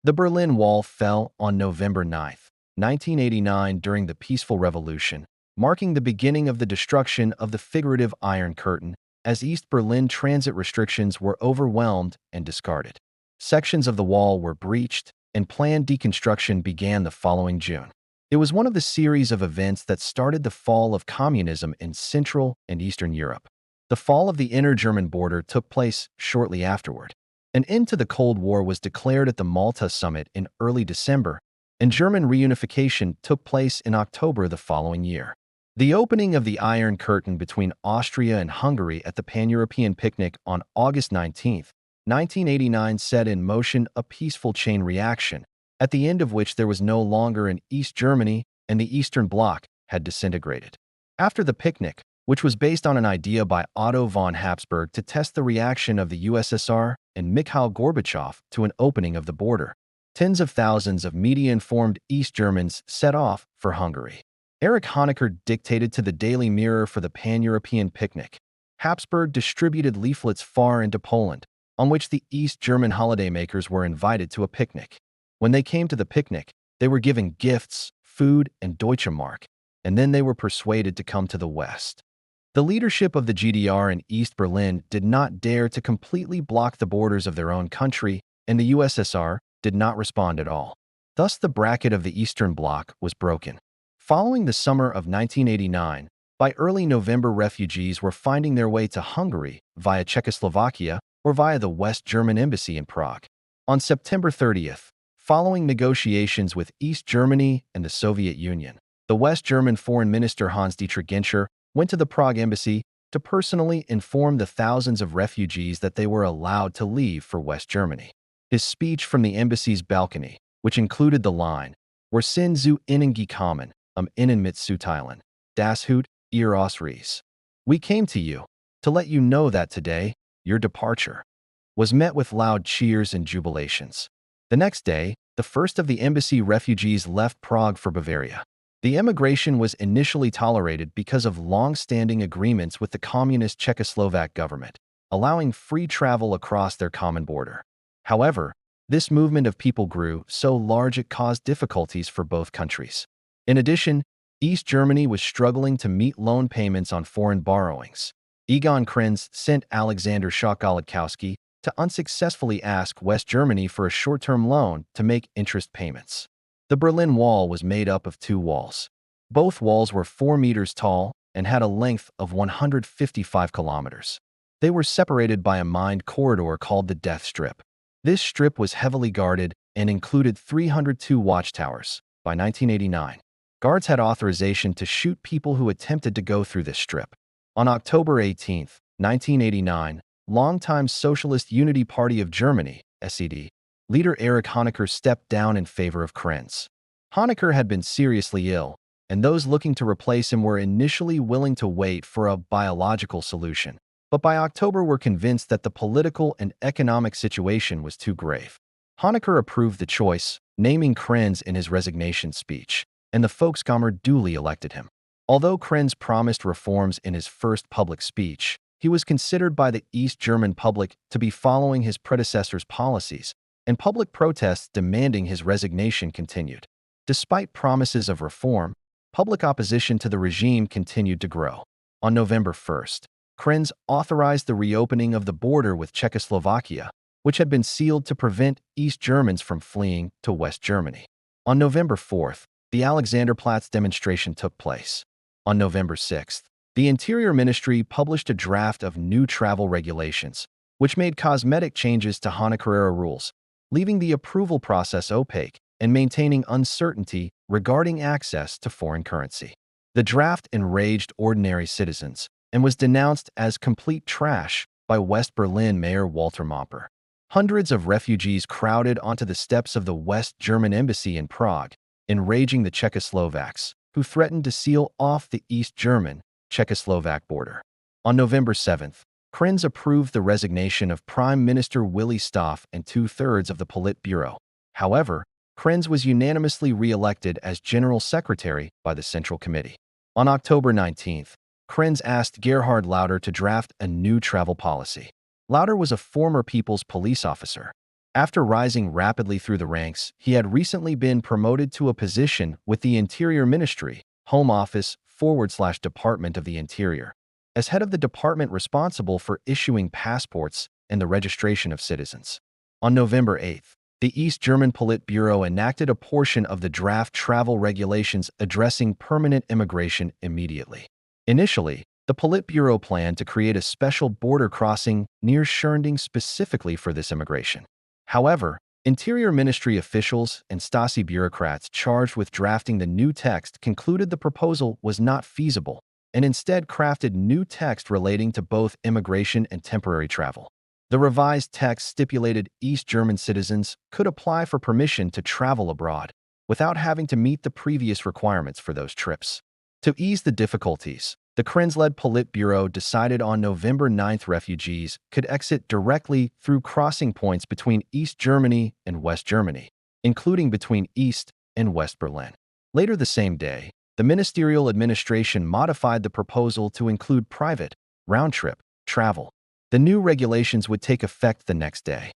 The Berlin Wall fell on November 9, 1989 during the Peaceful Revolution, marking the beginning of the destruction of the figurative Iron Curtain as East Berlin transit restrictions were overwhelmed and discarded. Sections of the wall were breached, and planned deconstruction began the following June. It was one of the series of events that started the fall of communism in Central and Eastern Europe. The fall of the inner German border took place shortly afterward. An end to the Cold War was declared at the Malta summit in early December, and German reunification took place in October the following year. The opening of the Iron Curtain between Austria and Hungary at the Pan-European picnic on August 19, 1989 set in motion a peaceful chain reaction, at the end of which there was no longer an East Germany and the Eastern Bloc had disintegrated. After the picnic, which was based on an idea by Otto von Habsburg to test the reaction of the USSR and Mikhail Gorbachev to an opening of the border, tens of thousands of media-informed East Germans set off for Hungary. Erich Honecker dictated to the Daily Mirror for the Pan-European picnic. Habsburg distributed leaflets far into Poland, on which the East German holidaymakers were invited to a picnic. When they came to the picnic, they were given gifts, food, and Deutsche Mark, and then they were persuaded to come to the West. The leadership of the GDR in East Berlin did not dare to completely block the borders of their own country, and the USSR did not respond at all. Thus, the bracket of the Eastern Bloc was broken. Following the summer of 1989, by early November, refugees were finding their way to Hungary via Czechoslovakia or via the West German embassy in Prague. On September 30th, following negotiations with East Germany and the Soviet Union, the West German Foreign Minister Hans-Dietrich Genscher went to the Prague embassy to personally inform the thousands of refugees that they were allowed to leave for West Germany. His speech from the embassy's balcony, which included the line, "Wir sind zu Ihnen gekommen, Ihnen mitzuteilen, das Hut ihr Ausreise." "We came to you to let you know that today, your departure," was met with loud cheers and jubilations. The next day, the first of the embassy refugees left Prague for Bavaria. The emigration was initially tolerated because of long-standing agreements with the communist Czechoslovak government, allowing free travel across their common border. However, this movement of people grew so large it caused difficulties for both countries. In addition, East Germany was struggling to meet loan payments on foreign borrowings. Egon Krenz sent Alexander Szach-Golodkowski to unsuccessfully ask West Germany for a short-term loan to make interest payments. The Berlin Wall was made up of two walls. Both walls were 4 meters tall and had a length of 155 kilometers. They were separated by a mined corridor called the Death Strip. This strip was heavily guarded and included 302 watchtowers. By 1989, guards had authorization to shoot people who attempted to go through this strip. On October 18, 1989, longtime Socialist Unity Party of Germany, SED, leader Erich Honecker stepped down in favor of Krenz. Honecker had been seriously ill, and those looking to replace him were initially willing to wait for a biological solution, but by October were convinced that the political and economic situation was too grave. Honecker approved the choice, naming Krenz in his resignation speech, and the Volkskammer duly elected him. Although Krenz promised reforms in his first public speech, he was considered by the East German public to be following his predecessor's policies, and public protests demanding his resignation continued. Despite promises of reform, public opposition to the regime continued to grow. On November 1st, Krenz authorized the reopening of the border with Czechoslovakia, which had been sealed to prevent East Germans from fleeing to West Germany. On November 4th, the Alexanderplatz demonstration took place. On November 6th, the Interior Ministry published a draft of new travel regulations, which made cosmetic changes to Honecker-era rules, leaving the approval process opaque and maintaining uncertainty regarding access to foreign currency. The draft enraged ordinary citizens and was denounced as complete trash by West Berlin Mayor Walter Momper. Hundreds of refugees crowded onto the steps of the West German embassy in Prague, enraging the Czechoslovaks, who threatened to seal off the East German-Czechoslovak border. On November 7th, Krenz approved the resignation of Prime Minister Willy Stoph and 2/3 of the Politburo. However, Krenz was unanimously re-elected as General Secretary by the Central Committee. On October 19th, Krenz asked Gerhard Lauter to draft a new travel policy. Lauter was a former People's Police officer. After rising rapidly through the ranks, he had recently been promoted to a position with the Interior Ministry, Home Office / Department of the Interior, as head of the department responsible for issuing passports and the registration of citizens. On November 8th, the East German Politburo enacted a portion of the draft travel regulations addressing permanent immigration immediately. Initially, the Politburo planned to create a special border crossing near Schörnding specifically for this immigration. However, Interior Ministry officials and Stasi bureaucrats charged with drafting the new text concluded the proposal was not feasible and instead crafted new text relating to both immigration and temporary travel. The revised text stipulated East German citizens could apply for permission to travel abroad without having to meet the previous requirements for those trips. To ease the difficulties, the Krenz-led Politburo decided on November 9th refugees could exit directly through crossing points between East Germany and West Germany, including between East and West Berlin. Later the same day, the ministerial administration modified the proposal to include private, round-trip travel. The new regulations would take effect the next day.